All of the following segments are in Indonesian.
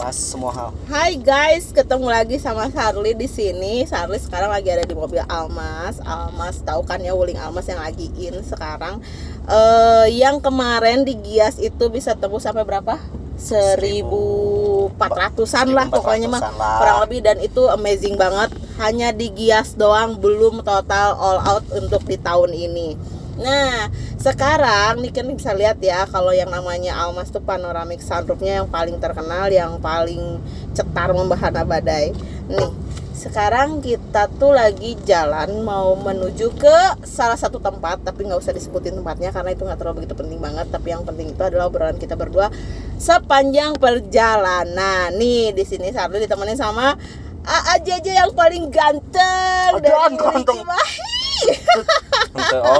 bahas semua hal. Hai guys, ketemu lagi sama Sarli di sini. Sarli sekarang lagi ada di mobil Almas. Almas tahu kan ya, Wuling Almas yang lagi in sekarang. Yang kemarin di Gias itu bisa tembus sampai berapa? 1.400-an lah pokoknya mah kurang lebih, dan itu amazing banget. Hanya di Gias doang, belum total all out untuk di tahun ini. Nah, sekarang nih kan bisa lihat ya, kalau yang namanya Almas tuh panoramic sunroofnya yang paling terkenal, yang paling cetar membahana badai. Nih, sekarang kita tuh lagi jalan mau menuju ke salah satu tempat, tapi nggak usah disebutin tempatnya karena itu nggak terlalu begitu penting banget. Tapi yang penting itu adalah obrolan kita berdua sepanjang perjalanan. Nih, di sini Sarli ditemenin sama JJ yang paling ganteng dari ganteng.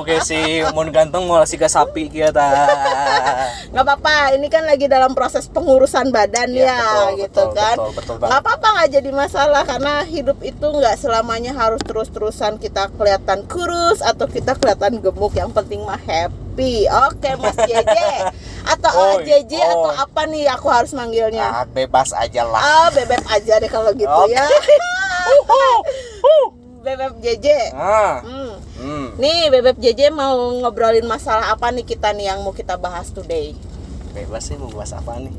Oke sih, mun ganteng mau siga sapi kita. Nggak apa-apa, ini kan lagi dalam proses pengurusan badan ya, gitu kan. Betul nggak apa-apa, nggak jadi masalah, karena hidup itu nggak selamanya harus terus-terusan kita kelihatan kurus atau kita kelihatan gemuk. Yang penting mah happy. Oke Mas JJ atau JJ atau apa nih aku harus manggilnya? Bebas aja lah. Bebek aja deh kalau gitu ya. Bebek JJ. Nih Bebek JJ mau ngobrolin masalah apa nih kita nih yang mau kita bahas today? Bebas sih, mau bahas apa nih?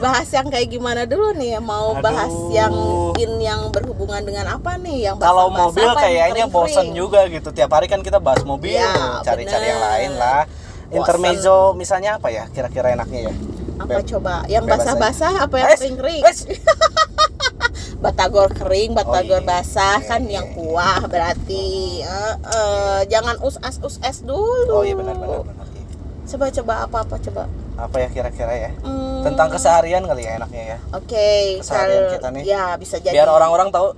Bahas yang kayak gimana dulu nih? Mau bahas yang berhubungan dengan apa nih? Yang kalau mobil kayaknya bosan juga gitu. Tiap hari kan kita bahas mobil, ya, cari-cari yang lain lah. Intermezzo misalnya apa ya? Kira-kira enaknya ya? Apa coba? Yang basah-basah apa yang kering-kering? Batagor kering, batagor basah kan yang kuah berarti. Jangan us-es dulu. Oh iya benar. Coba apa coba? Apa ya kira-kira ya? Tentang keseharian kali ya enaknya ya. Oke, keseharian kita nih. Ya, bisa jadi. Biar orang-orang tahu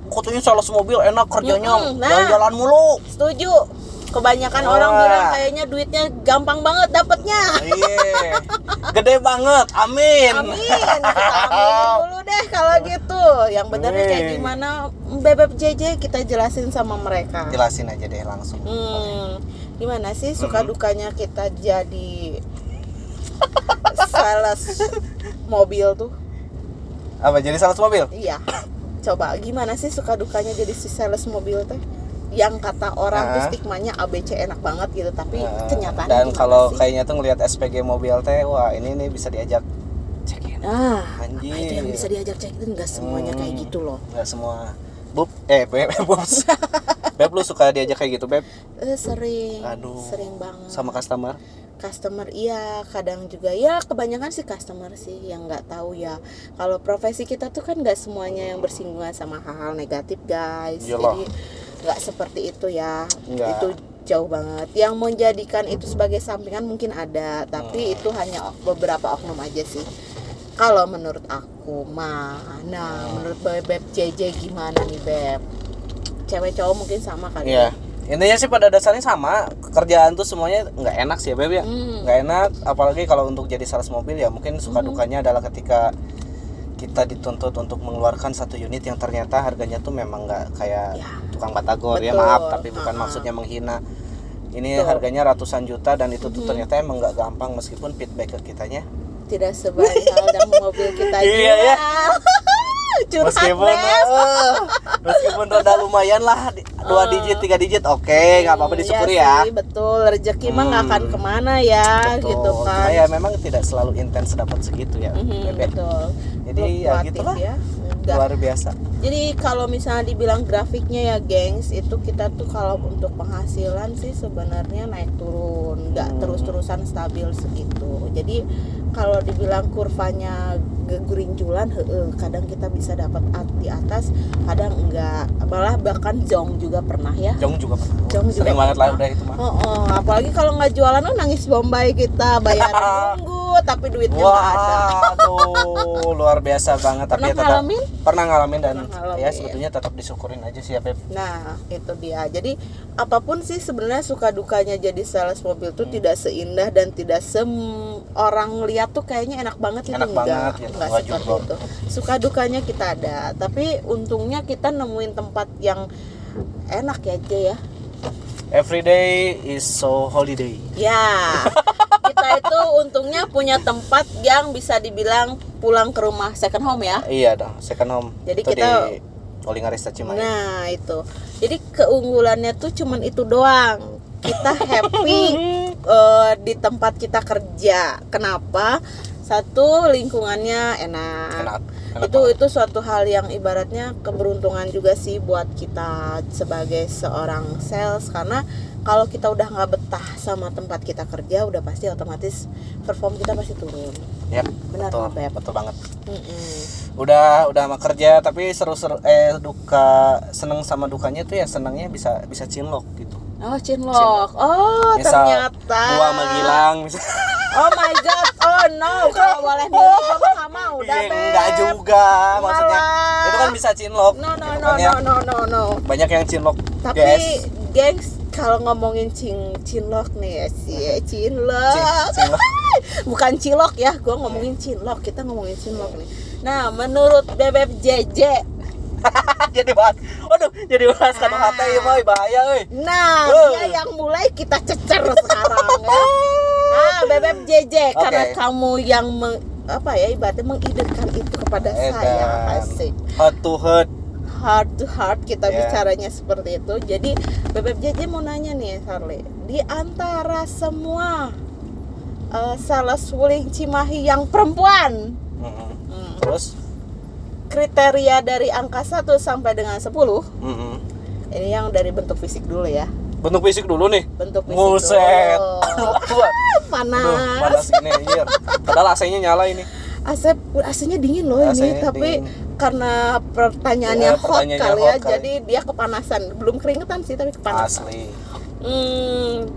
katanya sales mobil enak kerjanya, jalan-jalan mulu. Setuju. Kebanyakan orang bilang kayaknya duitnya gampang banget dapetnya. Iya. Gede banget. Amin. Kita amin dulu deh kalau gitu. Yang benernya kayak gimana, Bebek JJ kita jelasin sama mereka. Jelasin aja deh langsung. Gimana sih suka dukanya kita jadi sales mobil tuh? Apa jadi sales mobil? Iya. Coba gimana sih suka dukanya jadi si sales mobil teh? Yang kata orang tuh stigmanya ABC enak banget gitu, tapi kenyataannya dan kalau sih? kayaknya tuh ngelihat SPG mobil teh, wah ini nih bisa diajak check-in. Anjir. Itu yang bisa diajak check-in, nggak semuanya kayak gitu loh. Nggak semua. Beb, Beb lu suka diajak kayak gitu, Beb? Sering. Aduh. Sering banget. Sama customer? Customer iya, kadang juga ya, kebanyakan sih customer sih yang nggak tahu ya. Kalau profesi kita tuh kan nggak semuanya yang bersinggungan sama hal-hal negatif, guys. Yalah. Jadi nggak seperti itu ya. Enggak. Itu jauh banget. Yang menjadikan itu sebagai sampingan mungkin ada, tapi itu hanya beberapa oknum aja sih. Kalau menurut aku mah, menurut Beb JJ gimana nih Beb? Cewek cowok mungkin sama kali ya? Intinya sih pada dasarnya sama. Kerjaan tuh semuanya nggak enak sih ya Beb ya. Nggak enak, apalagi kalau untuk jadi sales mobil ya mungkin suka dukanya adalah ketika kita dituntut untuk mengeluarkan satu unit yang ternyata harganya tuh memang nggak kayak tukang batagor. Betul. Ya maaf, tapi bukan maksudnya menghina. Ini harganya ratusan juta dan itu tuh ternyata emang nggak gampang, meskipun feedback ke kitanya tidak sebanyak dalam mobil kita jual. Iya ya. Meskipun udah lumayan lah 2 digit 3 digit, oke, nggak apa-apa disyukuri iya ya. sih, betul, rezeki mah nggak akan kemana ya. Betul. Gitu kan ya memang tidak selalu intens dapat segitu ya. Betul. Jadi ya gitulah ya. Luar biasa. Jadi kalau misalnya dibilang grafiknya ya gengs, itu kita tuh kalau untuk penghasilan sih sebenarnya naik turun, nggak terus-terusan stabil segitu. Jadi kalau dibilang kurvanya gegerinjulan, kadang kita bisa dapat di atas, kadang enggak. Malah bahkan Jong juga pernah ya. Jong juga Sering banget lah udah itu mah. Apalagi kalau nggak jualan nangis Bombay kita, bayar nunggu tapi duitnya nggak ada. Aduh, luar biasa banget. Tapi pernah ngalamin dan ya sebetulnya tetap disyukurin aja sih ya Beb. Nah itu dia. Jadi apapun sih sebenarnya suka dukanya jadi sales mobil tuh tidak seindah dan tidak orang lihat tuh kayaknya enak banget itu, enggak seperti itu. Suka dukanya kita ada, tapi untungnya kita nemuin tempat yang enak ya C ya. Every day is so holiday. Ya, kita itu untungnya punya tempat yang bisa dibilang pulang ke rumah second home ya. Iya dong, second home. Jadi itu kita di Olingarista Cimahi. Nah itu, jadi keunggulannya tuh cuman itu doang. Kita happy di tempat kita kerja. Kenapa? Satu, lingkungannya enak. Itu suatu hal yang ibaratnya keberuntungan juga sih buat kita sebagai seorang sales, karena kalau kita udah nggak betah sama tempat kita kerja, udah pasti otomatis perform kita pasti turun. Ya, benar betul, Beb? betul banget. Udah sama kerja tapi seru-seru duka seneng sama dukanya tuh ya, senangnya bisa cinlok gitu. Oh, cinlok. Oh, misal ternyata gua sama Gilang misal. Oh my god, oh no, kalau boleh milih gue nggak mau, udah Enggak juga, maksudnya itu kan bisa cinlok. No, Gitu no. Banyak yang cinlok. Tapi gengs, kalau ngomongin cinlok nih ya sih, cinlok. Bukan cilok ya, gue ngomongin cinlok, kita ngomongin cinlok nih. Nah, menurut Bebeb JJ jadi bahas kata-kata ya, boy, bahaya euy. Nah, dia yang mulai kita cecer sekarang ya. Nah, Bebeb JJ, karena kamu yang ibaratnya mengidekan itu kepada saya, asik. Heart to heart kita bicaranya seperti itu. Jadi Bebeb JJ mau nanya nih, Charlie, di antara semua sales Wuling Cimahi yang perempuan, terus kriteria dari angka 1 sampai dengan 10. Ini yang dari bentuk fisik dulu ya. Bentuk fisik dulu nih. Bentuk fisik Buset. dulu. Panas. Panas gini anjir. Padahal AC-nya nyala ini. AC-nya dingin loh ini, tapi dingin. Karena pertanyaannya hot kali ya, jadi dia kepanasan. Belum keringetan sih, tapi kepanasan. Asli.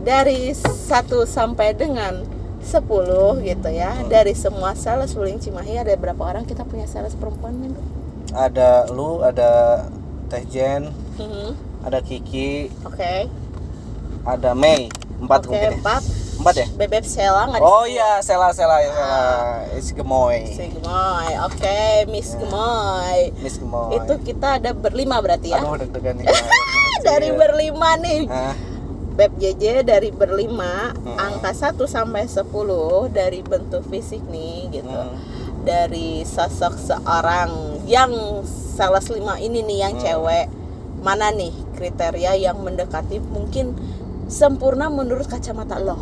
Dari 1 sampai dengan 10 gitu ya. Dari semua sales Wuling Cimahi, ada berapa orang kita punya sales perempuan nih? Ada lu, ada Teh Jen, ada Kiki, ada Mei, 4 mungkin. 4 ya? Bebeb Sela nggak? Oh iya, Sela ya. Is Gemoy. Miss Gemoy. Itu kita ada berlima berarti ya? Aduh, deg-degan nih. Dari berlima nih. Beb JJ dari berlima, angka 1 sampai 10 dari bentuk fisik nih gitu. Dari sosok seorang yang sales 5 ini nih yang cewek, mana nih kriteria yang mendekati mungkin sempurna menurut kacamata lo?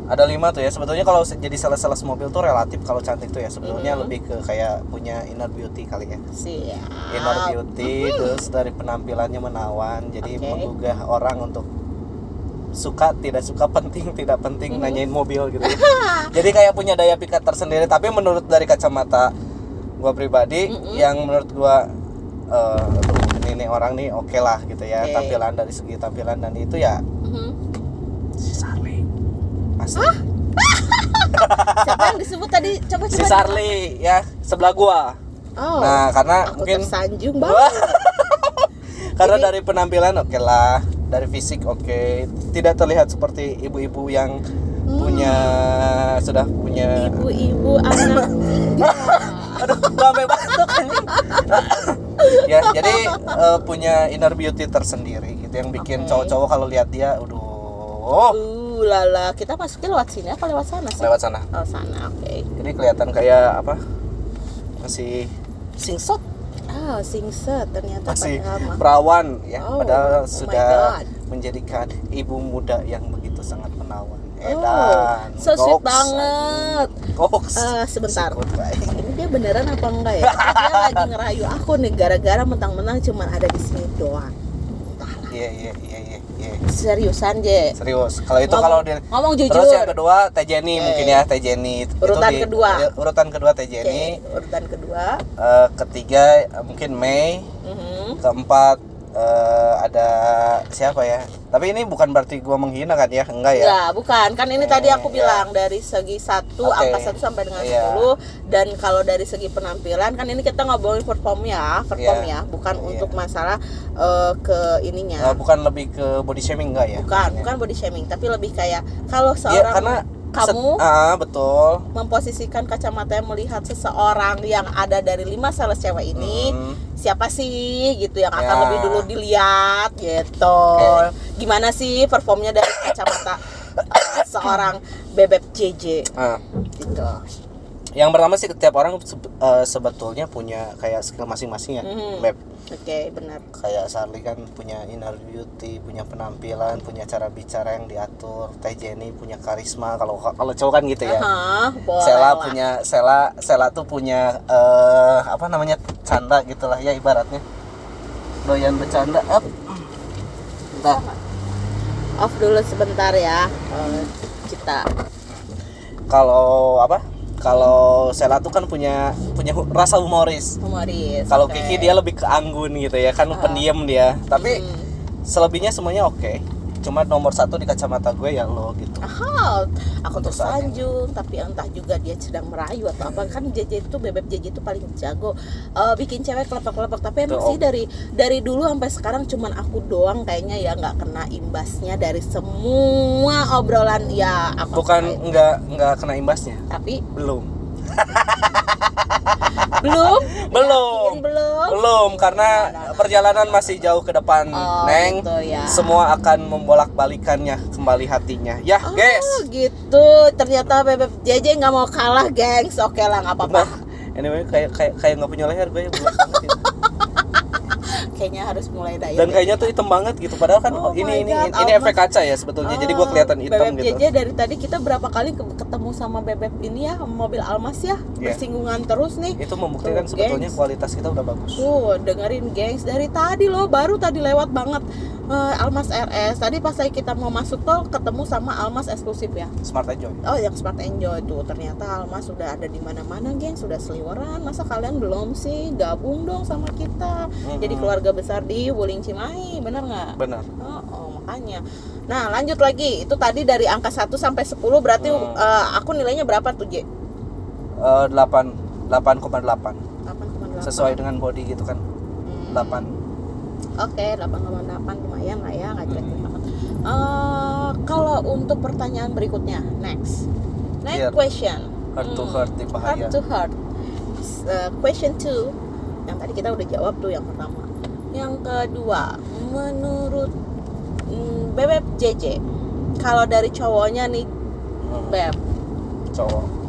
Ada 5 tuh ya. Sebetulnya kalau jadi sales mobil tuh relatif, kalau cantik tuh ya sebetulnya lebih ke kayak punya inner beauty kali ya. Siap. Inner beauty, terus dari penampilannya menawan, jadi menggugah orang untuk suka tidak suka, penting tidak penting, nanyain mobil gitu ya. Jadi kayak punya daya pikat tersendiri. Tapi menurut dari kacamata gua pribadi, yang menurut gua ini orang nih oke lah gitu ya. Tampilan, dari segi tampilan dan itu ya si Charlie. Siapa yang disebut tadi? Coba si Charlie ya, sebelah gua. Nah, karena aku mungkin tersanjung banget. Karena dari penampilan oke lah, dari fisik oke. Tidak terlihat seperti ibu-ibu yang sudah punya ibu-ibu anak. Aduh, sampai batuk anjing. Ya, jadi punya inner beauty tersendiri gitu yang bikin cowok-cowok kalau lihat dia lala, kita masuknya lewat sini apa lewat sana sih? Lewat sana. Oh, sana, Jadi kelihatan kayak apa? Masih singset. Singset ternyata masih perawan ya, padahal sudah God. menjadikan ibu muda yang begitu sangat menawan. So sweet banget. Sebentar. Ini dia beneran apa enggak ya? Dia lagi ngerayu aku nih gara-gara mentang-mentang cuma ada di sini doang. Iya. Seriusan, Je? Serius. Kalau itu kalau ngomong jujur. Terus yang kedua Teh Jenny mungkin ya, Teh Jenny. Urutan kedua Teh Jenny. Urutan kedua. Ketiga mungkin Mei. Keempat ada siapa ya? Tapi ini bukan berarti gua menghina kan ya? Enggak ya? Enggak, bukan. Kan ini tadi aku bilang dari segi 1 angka 1 sampai dengan 10, dan kalau dari segi penampilan kan ini kita ngomongin perform ya, bukan untuk masalah ke ininya. Bukan lebih ke body shaming enggak ya? Bukan body shaming, tapi lebih kayak kalau seorang karena kamu betul memposisikan kacamata yang melihat seseorang yang ada dari 5 sales cewek ini, siapa sih gitu yang akan lebih dulu dilihat gitu. Gimana sih performnya dari kacamata seorang Bebep JJ. Gitu. Yang pertama sih setiap orang sebetulnya punya kayak skill masing-masing ya, Beb. Oke, benar. Kayak Charlie kan punya inner beauty, punya penampilan, punya cara bicara yang diatur. Teh Jenny punya karisma, kalau cowok kan gitu ya. Sela tuh punya apa namanya, canda gitulah ya ibaratnya. Doyan bercanda. Bentar. Off dulu sebentar ya. Kita. Kalau Sela tuh kan punya rasa humoris. Kalau Kiki dia lebih ke anggun gitu ya, kan pendiam dia. Tapi selebihnya semuanya oke. Cuma nomor 1 di kacamata gue ya lo gitu. Aku tuh sanjung, tapi entah juga dia sedang merayu atau apa. Kan JJ itu, Bebep JJ itu paling jago bikin cewek kelepek-kelepek. Tapi emang sih dari dulu sampai sekarang cuman aku doang kayaknya ya nggak kena imbasnya dari semua obrolan ya. Bukan nggak kena imbasnya, tapi belum karena perjalanan masih jauh ke depan, Neng. Gitu ya. Semua akan membolak-balikannya kembali hatinya ya, guys. Gitu. Ternyata Bebep JJ nggak mau kalah, gengs. Oke lah, nggak apa-apa. Anyway, kayak nggak punya leher gue ya, bulat banget gitu. Kayaknya harus mulai diet. Dan kayaknya tuh hitam banget gitu. Padahal kan ini efek kaca ya sebetulnya. Jadi gue kelihatan hitam Bebep gitu. JJ dari tadi kita berapa kali ketemu sama Bebep ini ya, mobil Almas ya, bersinggungan terus nih. Itu membuktikan tuh, sebetulnya gengs, kualitas kita udah bagus. Tuh, dengerin gengs, dari tadi loh, baru tadi lewat banget Almas RS. Tadi pas lagi kita mau masuk tol ketemu sama Almas eksklusif ya. Smart Enjoy. Oh, yang Smart Enjoy tuh. Ternyata Almas sudah ada di mana-mana, gengs, sudah seliweran. Masa kalian belum sih? Gabung dong sama kita. Jadi keluarga besar di Wuling Cimahi, benar nggak? Benar. Makanya. Nah, lanjut lagi. Itu tadi dari angka 1 sampai 10 berarti aku nilainya berapa tuh, J? 8,8. 8,8. Sesuai dengan body gitu kan. 8. Oke, 8,8 lumayan lah ya, nggak jelek banget. Kalau untuk pertanyaan berikutnya, next question. Heart to heart di bahaya. Heart to heart. Question 2. Yang tadi kita udah jawab tuh yang pertama. Yang kedua, menurut Bebep JJ, kalau dari cowoknya nih, Beb.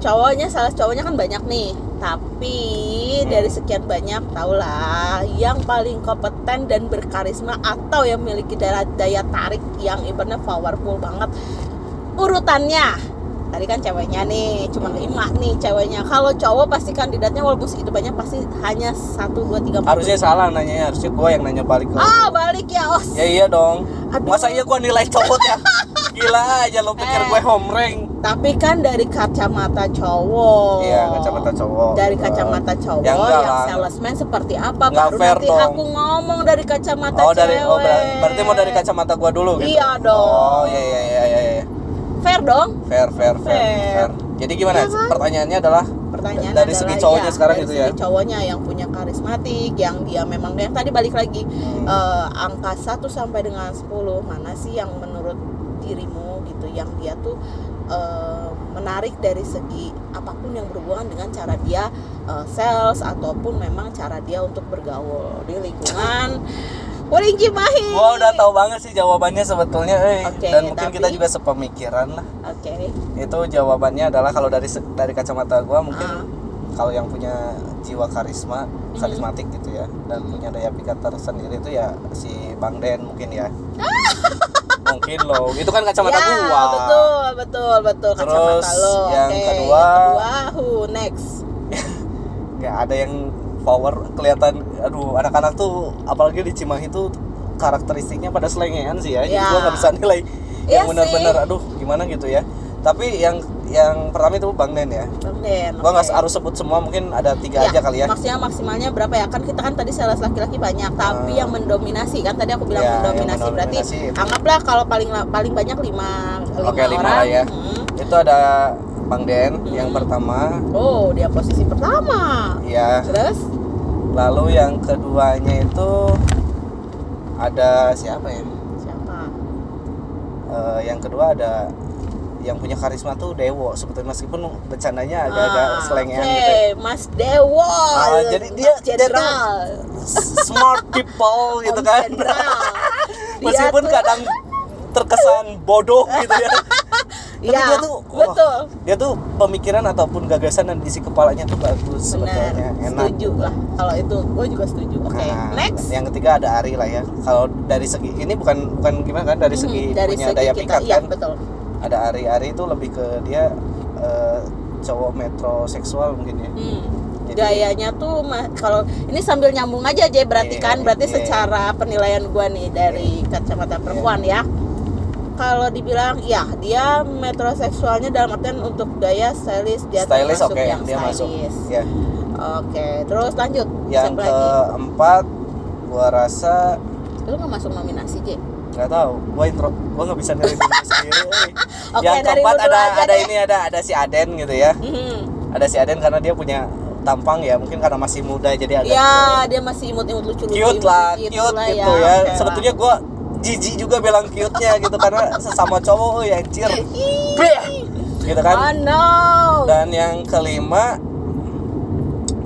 Cowoknya kan banyak nih, tapi dari sekian banyak tahulah yang paling kompeten dan berkarisma atau yang memiliki daya tarik yang ibaratnya powerful banget. Urutannya tadi kan ceweknya nih, cuma 5 nih ceweknya. Kalau cowok pasti kandidatnya walaupun segitu banyak pasti hanya 1, 2, 3, 4. Harusnya salah nanyanya, harusnya gue yang nanya balik. Balik ya, Os. Ya iya dong. Masa iya gue nilai cowok ya? Gila aja lo pikir gue home rank. Tapi kan dari kacamata cowok. Iya, kacamata cowok. Dari kacamata cowok yang salesman seperti apa? Nggak baru fair nanti dong. Aku ngomong dari kacamata cewek. Berarti mau dari kacamata gue dulu gitu. Iya dong. Iya. Fair dong. Fair. Jadi gimana? Ya, kan? Pertanyaannya adalah dari segi cowoknya sekarang gitu ya. Dari segi cowoknya yang punya karismatik, yang dia memang yang tadi balik lagi angka 1 sampai dengan 10, mana sih yang menurut dirimu gitu yang dia tuh menarik dari segi apapun yang berhubungan dengan cara dia sales ataupun memang cara dia untuk bergaul di lingkungan Wuling Cimahi. Gua udah tahu banget sih jawabannya sebetulnya, dan mungkin kita juga sepemikiran lah. Itu jawabannya adalah kalau dari kacamata gua mungkin kalau yang punya jiwa karismatik gitu ya, dan punya daya pikat tersendiri itu ya si Bang Den mungkin ya. Mungkin loh, itu kan kacamata gua. Betul Terus kacamata lo. Yang kedua, who next? Nggak ada yang power kelihatan. Aduh, anak-anak tuh apalagi di Cimahi tuh karakteristiknya pada selengean sih ya. Jadi gua nggak bisa nilai yang benar-benar aduh gimana gitu ya. Tapi yang pertama itu Bang Den ya. Bang Den. Gua nggak harus sebut semua, mungkin ada 3 aja kali ya. Maksimalnya berapa ya? Kan kita kan tadi sales laki-laki banyak, tapi yang mendominasi kan tadi aku bilang mendominasi. Berarti anggaplah kalau paling banyak 5 5 lah ya. Itu ada Bang Den yang pertama. Oh, dia posisi pertama. Iya. Terus? Lalu yang keduanya itu ada siapa ya? Yang kedua ada yang punya karisma tuh Dewo sebetulnya, meskipun bercandanya agak-agak selengean gitu. Mas Dewo. Jadi dia tuh smart people gitu kan. Meskipun kadang terkesan bodoh gitu ya. Tapi Iya, dia tuh betul. Dia tuh pemikiran ataupun gagasan dan isi kepalanya tuh bagus Benar, sebetulnya, enak. setuju lah. Kalau itu gue juga setuju. Oke, Nah, next. yang ketiga ada Ari lah ya. Kalau dari segi ini bukan gimana kan, dari segi Dari punya segi daya kita, pikat iya, kan. betul. Ada Ari itu lebih ke dia cowok metroseksual mungkin ya. Jadi- Gayanya tuh kalau ini sambil nyambung aja berarti Iya, kan berarti iya. secara penilaian gua nih dari kacamata perempuan ya. Kalau dibilang ya dia metroseksualnya dalam artian untuk gaya stylish dia Stylish termasuk oke, yang dia masuk. stylish. Ya. Oke, terus lanjut. Yang Siapa lagi? keempat gua rasa Lu nggak masuk nominasi, J? nggak tahu, gua nggak bisa nilai diri sendiri. Oke, Yang dari keempat lu dulu aja ada deh. ini ada si Aden gitu ya. Mhm. Ada si Aden karena dia punya tampang ya, mungkin karena masih muda jadi agak Ya, dia masih imut-imut lucu-lucu. cute lah, imut-imut cute lah gitu ya. oke lah. Sebetulnya gua jijik juga bilang cute-nya gitu karena sesama cowok ya anjir. Gitu kan. Oh no. Dan yang kelima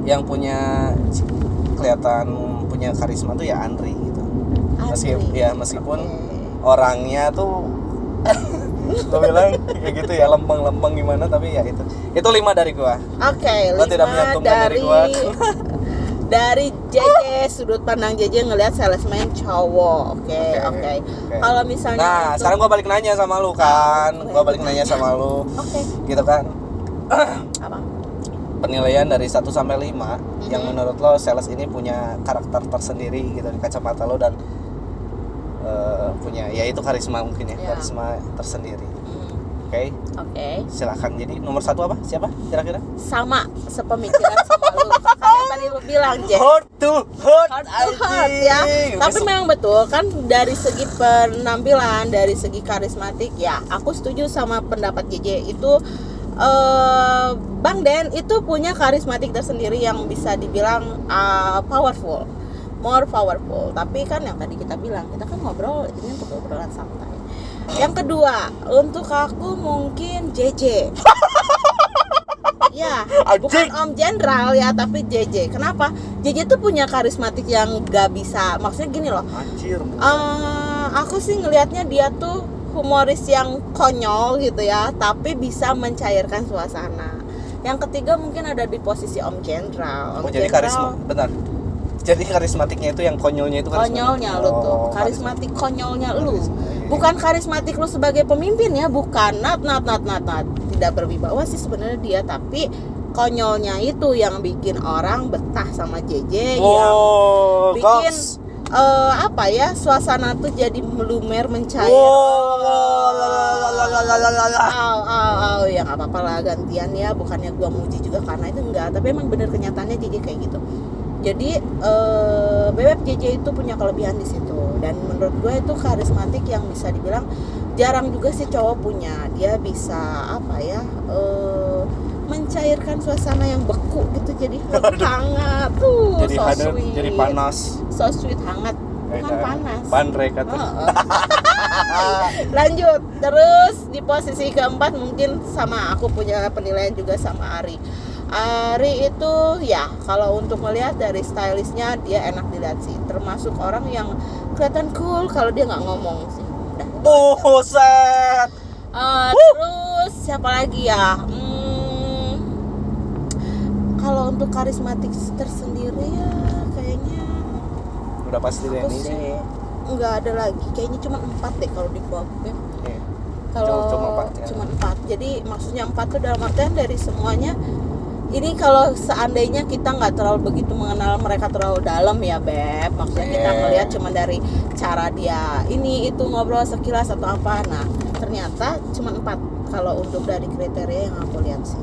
yang punya kelihatan punya karisma tuh ya Andri gitu. Meskipun orangnya tuh gue bilang kayak gitu ya, lempeng-lempeng gimana, tapi ya itu 5 dari gua. Oke, Gua tidak 5 menyantumkan dari dari gua. dari JJ, sudut pandang JJ ngelihat salesman cowok. Oke. Kalau misalnya Nah, untuk- sekarang gua balik nanya sama lu kan. Gua balik nanya sama lu. Oke. Gitu kan. Apa? Penilaian dari 1 sampai 5 yang menurut lo sales ini punya karakter tersendiri gitu di kacamata lo dan punya ya itu karisma mungkin ya, Ya. karisma tersendiri. Oke. Oke. Silakan. Jadi nomor 1 apa? Siapa kira-kira? Sama sepemikiran sama lu. Karena tadi lu bilang, J. Heart to heart, Heart to heart ya. Tapi memang betul kan dari segi penampilan, dari segi karismatik ya, aku setuju sama pendapat JJ itu. Bang Den itu punya karismatik tersendiri yang bisa dibilang powerful, more powerful. Tapi kan yang tadi kita bilang, kita kan ngobrol ini untuk obrolan santai. Yang kedua, untuk aku mungkin JJ. Ya, bukan Om Jenderal ya, tapi JJ. Kenapa? JJ tuh punya karismatik yang gak bisa. Maksudnya gini loh. Anjir. Aku sih ngelihatnya dia tuh humoris yang konyol gitu ya, tapi bisa mencairkan suasana. Yang ketiga mungkin ada di posisi Om Jenderal. Oh, jadi karisma, benar. Jadi karismatiknya itu yang konyolnya itu karismatik. Konyolnya lu tuh, karismatik konyolnya lu. Bukan karismatik lu sebagai pemimpin ya, bukan. Not. Tidak berwibawa sih sebenarnya dia, tapi konyolnya itu yang bikin orang betah sama JJ, yang bikin apa ya, suasana tuh jadi melumer, mencair. Ya nggak apa-apa lah gantian ya, bukannya gua muji juga karena itu enggak, tapi emang bener kenyataannya JJ kayak gitu. Jadi Bebek JJ itu punya kelebihan di situ, dan menurut gue itu karismatik yang bisa dibilang jarang juga sih cowok punya. Dia bisa apa ya, mencairkan suasana yang beku gitu jadi hangat tuh. Jadi so hadir, sweet. jadi panas. So sweet, hangat, bukan panas. Bandrek kata. Lanjut, terus di posisi keempat mungkin sama aku punya penilaian juga sama Ari. Ari itu ya kalau untuk melihat dari stylishnya dia enak dilihat sih, termasuk orang yang kelihatan cool kalau dia nggak ngomong sih. Udah. Set. Terus siapa lagi ya? Kalau untuk karismatik tersendiri ya kayaknya Udah pasti deh aku ini sih. sih nggak ada lagi, kayaknya cuma 4 deh kalau di gua. Iya. Kalau Cuma 4, jadi maksudnya 4 tuh dalam artian dari semuanya. Ini kalau seandainya kita nggak terlalu begitu mengenal mereka terlalu dalam ya Beb, maksudnya kita ngelihat cuma dari cara dia ini itu ngobrol sekilas atau apa. Nah ternyata cuma 4 kalau untuk dari kriteria yang aku lihat sih.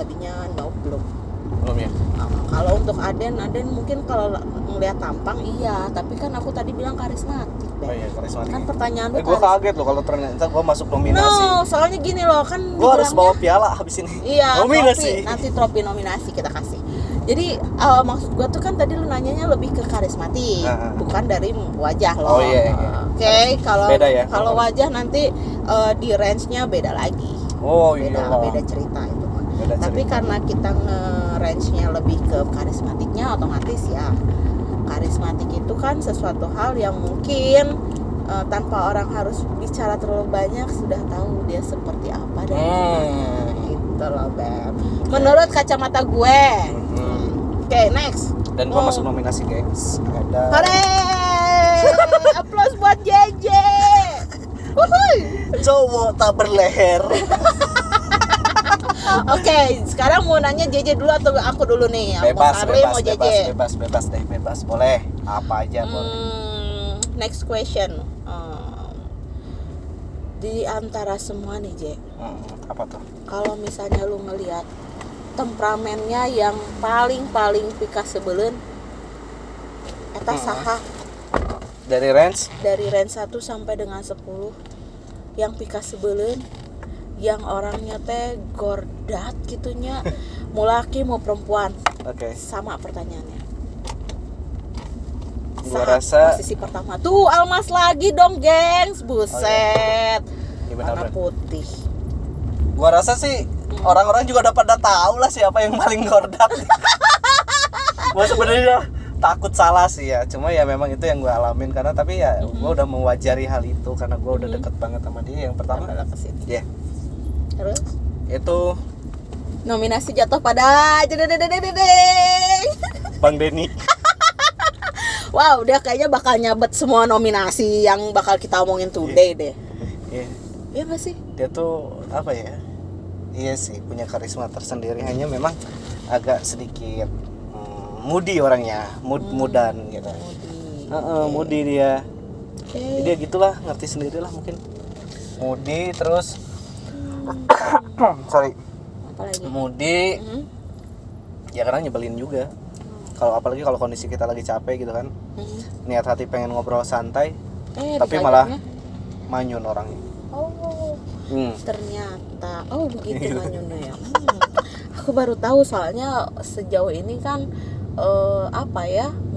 Lebihnya no, belum ya. Kalau untuk Aden mungkin kalau ngelihat tampang iya, tapi kan aku tadi bilang karismatik. Oh iya, karismatik. Kan pertanyaan lu gue kaget loh kalau ternyata gue masuk nominasi. No, soalnya gini loh kan Gue harus bawa piala habis ini. Iya, nominasi. nanti trofi nominasi kita kasih. Jadi maksud gue tuh kan tadi lu nanyanya lebih ke karismatik, bukan dari wajah loh. Oh iya. Oke, kalau beda ya. Kalau wajah nanti di range-nya beda lagi. Oh beda cerita itu. Tapi karena kita nge-range-nya lebih ke karismatiknya, otomatis ya karismatik itu kan sesuatu hal yang mungkin tanpa orang harus bicara terlalu banyak sudah tahu dia seperti apa dan gimana gitu loh Beb. Menurut kacamata gue. Oke, next. Dan gue masuk nominasi gengs. Ada. Hore! Aplaus buat JJ. Wuhui. Cowok tak berleher. Oke, sekarang mau nanya JJ dulu atau aku dulu nih? Bebas, mau JJ. bebas deh, bebas. Boleh. Apa aja boleh. Next question. Di antara semua nih J. Apa tuh? Kalau misalnya lu ngelihat temperamennya yang paling pika sebelen eta saha Dari range 1 sampai dengan 10 yang pika sebelen, yang orangnya teh gordat gitunya, mau laki mau perempuan. Oke. Sama pertanyaannya. Gua rasa posisi pertama tuh Almas lagi dong gengs, buset. Iya, benar. Warna putih. Gua rasa sih orang-orang juga udah pada tahu lah siapa yang paling gordat. Gua sebenarnya takut salah sih ya, cuma ya memang itu yang gua alamin karena tapi ya gua udah mewajari hal itu karena gua udah deket banget sama dia. Yang pertama ya. Terus Itu nominasi jatuh pada Bang Denny. Wow, dia kayaknya bakal nyabet semua nominasi yang bakal kita omongin today deh. Iya. Iya nggak sih? Dia tuh apa ya? Iya sih, punya karisma tersendiri, hanya memang agak sedikit moody orangnya, mudan gitu. Moody dia. Okay. Dia gitulah, ngerti sendirilah mungkin. Moody terus sorry. Apalagi? Moody. Ya karena nyebelin juga. Kalau apalagi kalau kondisi kita lagi capek gitu kan. Niat hati pengen ngobrol santai, tapi malah manyun orangnya. Oh. Ternyata begitu manyunnya ya. Aku baru tahu soalnya sejauh ini kan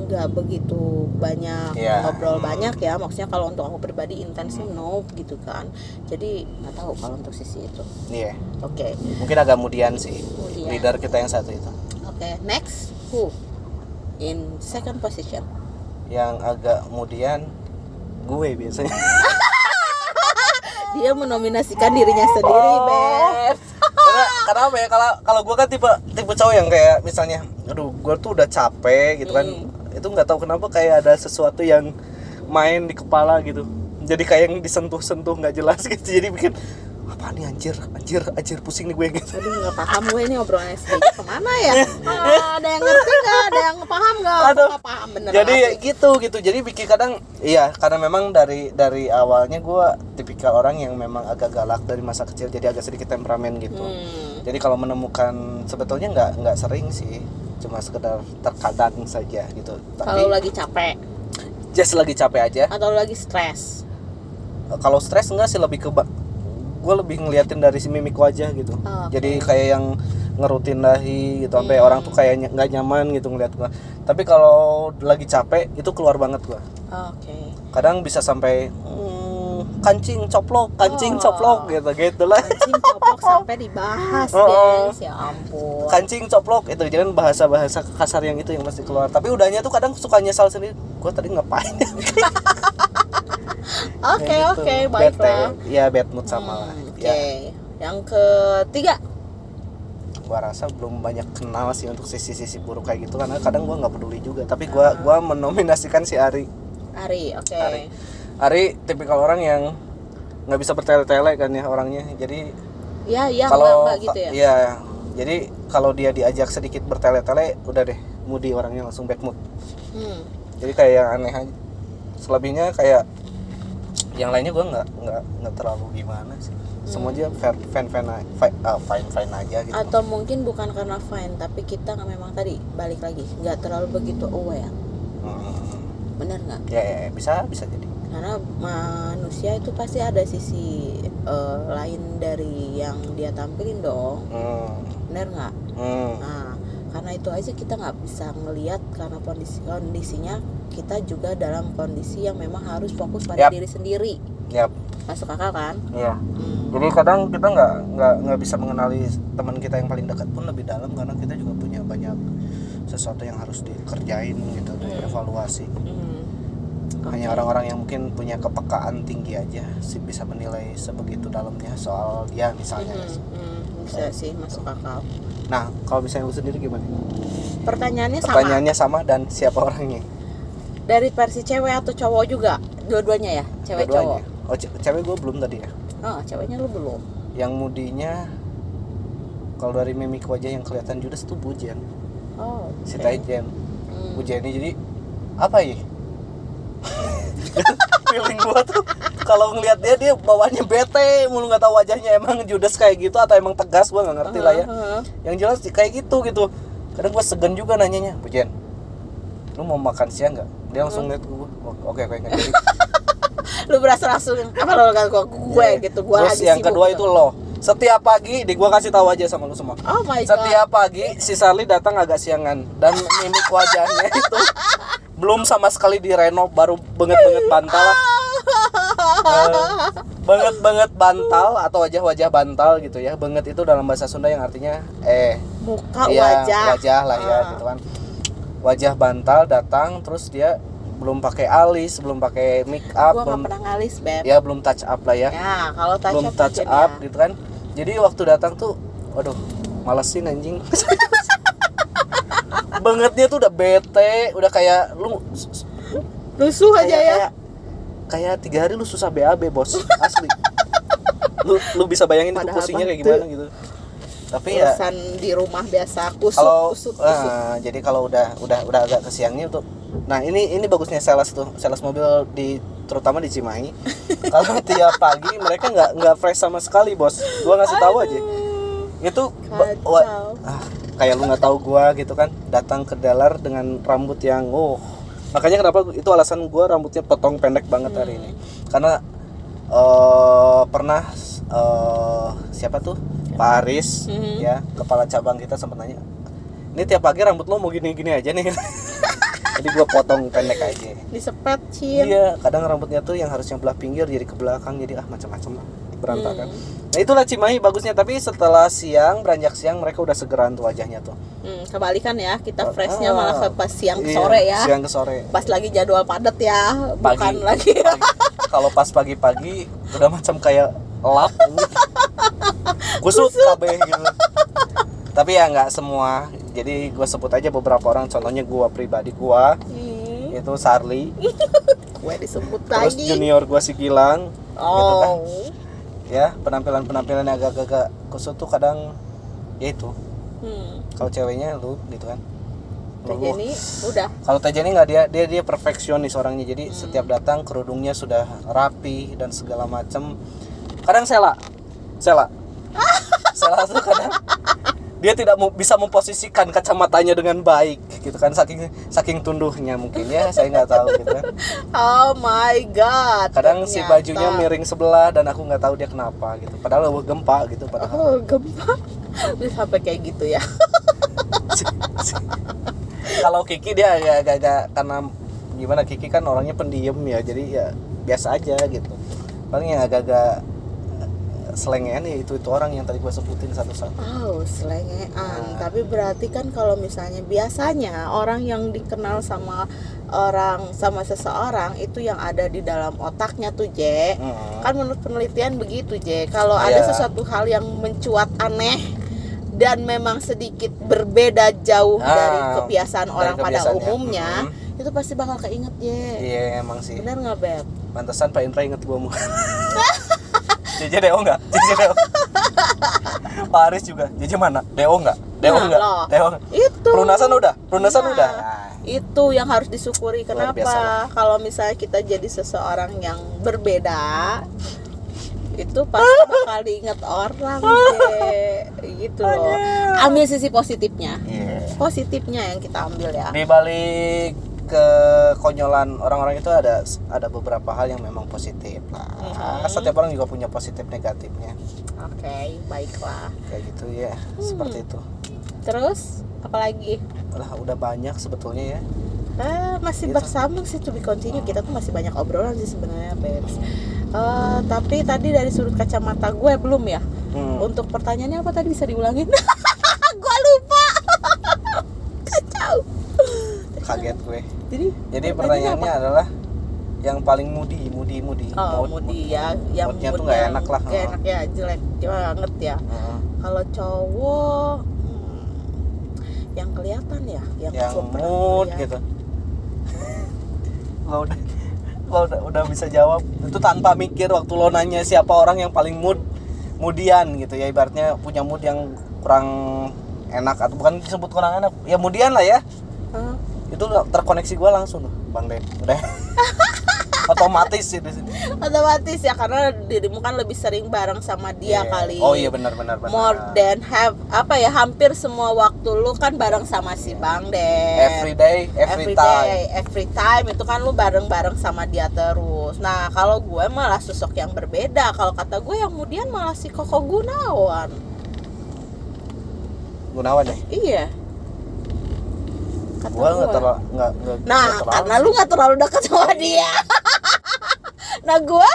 nggak begitu banyak ngobrol banyak ya, maksudnya kalau untuk aku pribadi intensnya gitu kan, jadi nggak tahu kalau untuk sisi itu. Iya. Oke. Mungkin agak kemudian sih leader kita yang satu itu. Oke, next who in second position? Yang agak kemudian gue biasanya. Dia menominasikan dirinya sendiri, Beb. Karena apa ya, kalau gue kan tipe cowok yang kayak misalnya aduh gue tuh udah capek gitu kan, itu nggak tahu kenapa kayak ada sesuatu yang main di kepala gitu, jadi kayak yang disentuh-sentuh nggak jelas gitu, jadi bikin apa nih anjir pusing nih gue gitu. Aduh nggak paham gue ini obrolan SDG kemana ya. Ada yang ngerti nggak, ada yang paham nggak? Nggak paham bener. Jadi gitu jadi bikin kadang iya, karena memang dari awalnya gue tipikal orang yang memang agak galak dari masa kecil, jadi agak sedikit temperamen gitu. Jadi kalau menemukan sebetulnya nggak sering sih, cuma sekedar terkadang saja gitu. Kalau lagi capek, just lagi capek aja. Atau lagi stres? Kalau stres enggak sih, lebih ke gue lebih ngeliatin dari si mimik wajah gitu. Jadi kayak yang ngerutin dahi gitu, sampai orang tuh kayak nggak nyaman gitu ngeliat gue. Tapi kalau lagi capek itu keluar banget gue. Kadang bisa sampai kancing coplok gitu lah. Kancing coplok sampai dibahas guys, ya ampun. Kancing coplok itu jadi bahasa kasar yang itu yang pasti keluar. Tapi udahnya tuh kadang suka nyesal sendiri. Gue tadi ngapain? Oke, baiklah. Ya bad mood sama lah. Oke. Yang ketiga, gua rasa belum banyak kenal sih untuk sisi buruk kayak gitu, karena kadang gua nggak peduli juga. Tapi gua menominasikan si Ari. Oke. Ari tipikal orang yang nggak bisa bertele-tele kan ya orangnya. Jadi kalau gitu ya. Iya. Jadi kalau dia diajak sedikit bertele-tele, udah deh moody orangnya, langsung bad mood. Jadi kayak yang aneh aja. Selebihnya kayak yang lainnya gue nggak terlalu gimana sih, semua aja fine aja gitu. Atau mungkin bukan karena fine, tapi kita memang tadi balik lagi nggak terlalu begitu aware. Bener nggak? Ya bisa jadi, karena manusia itu pasti ada sisi lain dari yang dia tampilin dong. Bener nggak? Nah, karena itu aja kita nggak bisa ngelihat, karena kondisinya kita juga dalam kondisi yang memang harus fokus pada diri sendiri. Masuk akal kan? Iya. Jadi kadang kita nggak bisa mengenali teman kita yang paling dekat pun lebih dalam, karena kita juga punya banyak sesuatu yang harus dikerjain gitu, dievaluasi. Hanya orang-orang yang mungkin punya kepekaan tinggi aja sih bisa menilai sebegitu dalamnya soal dia misalnya. Bisa sih masuk akal. Nah, kalau misalnya lu sendiri gimana? Pertanyaannya sama dan siapa orangnya? Dari versi cewek atau cowok juga? Dua-duanya ya? Cewek cowok? Oh, cewek gue belum tadi ya. Oh, ceweknya lu belum? Yang mudinya kalau dari mimik wajah yang kelihatan Judas tuh Bujen. Oh, Si Taijen. Bujen ini jadi apa ya? Feeling gua tuh kalau ngelihat dia bawaannya bete, mulu nggak tahu wajahnya emang Judas kayak gitu atau emang tegas, gua nggak ngerti lah ya. Yang jelas kayak gitu. Kadang gua segan juga nanyanya, Bujen, lu mau makan siang nggak? Dia langsung lihat gua, oke nggak jadi. Lu berasa langsung apa lo kan gue gitu, gua Terus lagi yang sibuk kedua gitu. itu lo. Setiap pagi, gua kasih tahu aja sama lu semua. Oh my god. Setiap pagi si Sarli datang agak siangan dan mimik wajahnya itu belum sama sekali direnov, baru banget bantal lah. Banget bantal atau wajah bantal gitu ya. Banget itu dalam bahasa Sunda yang artinya muka, iya, wajah lah ya gitu kan. Wajah bantal datang, terus dia belum pakai alis, belum pakai make up, gua belum pernah ngalis, Beb. ya belum touch up lah ya. Ya, kalau Belum touch up gitu kan. Jadi waktu datang tuh waduh, malesin anjing. Bangetnya tuh udah bete, udah kayak lu lusuh aja ya. Kayak 3 hari lu susah BAB, bos. Asli. Lu bisa bayangin itu pusingnya kayak gimana gitu. Tapi ya urusan di rumah biasa kusut. Jadi kalau udah agak kesiangnya tuh. Nah, ini bagusnya sales mobil terutama di Cimahi. Kalau tiap pagi mereka nggak fresh sama sekali, bos. Gua ngasih tahu aja. Itu kayak lu nggak tahu gua gitu kan, datang ke dealer dengan rambut yang makanya kenapa itu alasan gua rambutnya potong pendek banget hari ini, karena pernah siapa tuh Pak Aris ya, kepala cabang kita sempat nanya, ini tiap pagi rambut lo mau gini aja nih. Jadi gua potong pendek aja, disepet Cin. iya, kadang rambutnya tuh yang harusnya belah pinggir jadi ke belakang, jadi macam-macam lah, berantakan. Nah itulah Cimahi bagusnya, tapi setelah beranjak siang mereka udah segeran tuh wajahnya tuh. Kebalikan ya, kita freshnya malah ke pas siang ke sore ya. Siang ke sore. Pas lagi jadwal padat ya, Pagi, bukan lagi. Kalau pas pagi-pagi udah macam kayak lap, kusut kabeh gitu. Tapi ya nggak semua. Jadi gue sebut aja beberapa orang, contohnya gue pribadi itu Sarli. Gue disebut Terus lagi. junior gue si Gilang. Gitu kan. Oh. Ya penampilan agak-agak kusut tuh kadang ya itu. Kalau ceweknya lu gitu kan. Jadi udah. Kalau Tejani nggak, dia perfeksionis orangnya. Jadi setiap datang kerudungnya sudah rapi dan segala macam. Kadang Sela tuh kadang dia tidak bisa memposisikan kacamatanya dengan baik gitu kan, saking tunduhnya mungkin ya, saya nggak tahu gitu kan. Oh my god. Kadang si bajunya miring sebelah dan aku nggak tahu dia kenapa gitu, padahal gempa gitu padahal. Gempa bisa sampai kayak gitu ya. Kalau Kiki dia agak karena gimana, Kiki kan orangnya pendiam ya, jadi ya biasa aja gitu. Paling yang agak selengean ya itu orang yang tadi gue sebutin satu-satu. Selengean. Tapi berarti kan kalau misalnya biasanya orang yang dikenal sama seseorang itu yang ada di dalam otaknya tuh, Je. Kan menurut penelitian begitu, Je. Kalau ada sesuatu hal yang mencuat aneh dan memang sedikit berbeda jauh dari kebiasaan orang pada umumnya, itu pasti bakal keinget, Je. Iya, emang sih. Bener nggak, Beb? Pantesan Pak Indra inget gue mau. Jeje Deo enggak? Pak Aris juga. Jeje mana? Deo enggak? Deo enggak? Itu. Pelunasan udah. Nah, itu yang harus disyukuri. Kenapa? Kalau misalnya kita jadi seseorang yang berbeda, itu pasti bakal diingat orang, gitu loh. Ambil sisi positifnya. Positifnya yang kita ambil ya. Di balik kekonyolan orang-orang itu ada beberapa hal yang memang positif lah. Setiap orang juga punya positif negatifnya. Oke, baiklah. Kayak gitu ya, seperti itu. Terus apalagi? Udah banyak sebetulnya ya. Masih gitu. bersambung sih, to be continue. Kita tuh masih banyak obrolan sih sebenarnya, Babes. Tapi tadi dari sudut kacamata gue belum ya. Untuk pertanyaannya apa tadi, bisa diulangin? Gue lupa. Kacau. Kaget gue. Jadi pertanyaannya adalah yang paling moody. Moody ya, yang moodnya tuh nggak enak lah. Gak enak ya, jelek banget ya. Kalau cowok yang kelihatan ya, yang mood gitu. lo udah bisa jawab itu tanpa mikir waktu lo nanya siapa orang yang paling moodian gitu ya, ibaratnya punya mood yang kurang enak atau bukan disebut kurang enak ya, moodian lah ya. Itu terkoneksi gue langsung tuh Bang Den, udah otomatis sih di sini. Otomatis ya, karena dirimu kan lebih sering bareng sama dia kali. Oh iya benar. More than hampir semua waktu lu kan bareng sama si Bang Den. Every day, every time itu kan lu bareng sama dia terus. Nah, kalau gue malah sosok yang berbeda. Kalau kata gue yang kemudian malah si Koko Gunawan ya? Iya. Gue nggak terlalu karena lu nggak terlalu dekat sama dia. Nah gue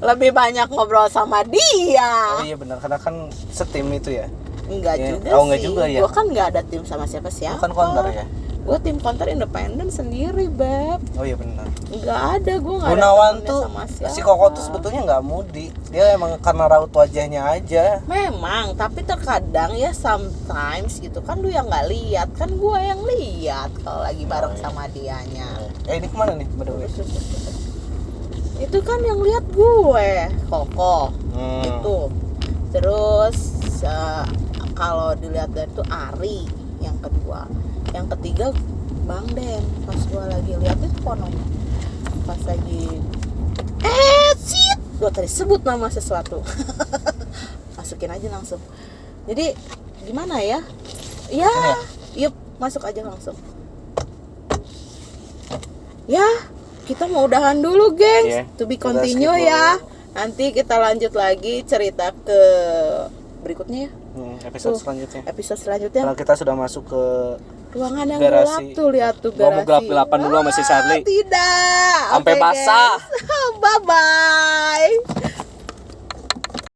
lebih banyak ngobrol sama dia. Oh iya benar, karena kan setim itu ya. Enggak ya. juga sih. Enggak juga ya. Gue kan nggak ada tim sama siapa-siapa. Bukan counter ya. Gue tim counter independen sendiri, Beb. Oh iya benar. Enggak ada, gue nggak ada. Gunawan tuh sama siapa. Si Koko tuh sebetulnya nggak moody. Dia emang karena raut wajahnya aja. Memang, tapi terkadang ya sometimes gitu kan lu yang nggak lihat, kan gue yang lihat kalau lagi bareng sama dianya. Ini kemana nih, by the way? Itu kan yang lihat gue, Koko. Itu. Terus kalau dilihat dari itu Ari yang kedua. Yang ketiga Bang Den. Pas gue lagi lihat itu kononya. Pas lagi shit, gue tadi sebut nama sesuatu. Masukin aja langsung. Jadi gimana ya? Ya, yuk masuk aja langsung. Ya, kita mau udahan dulu, gengs. To be continue ya. Nanti kita lanjut lagi cerita ke berikutnya ya. Episode selanjutnya. Karena kita sudah masuk ke ruangan yang gelap tuh, lihat tuh garasi. Gua mau gelap-gelapan dulu sama si Charlie. Tidak. Sampai basah. Bye bye.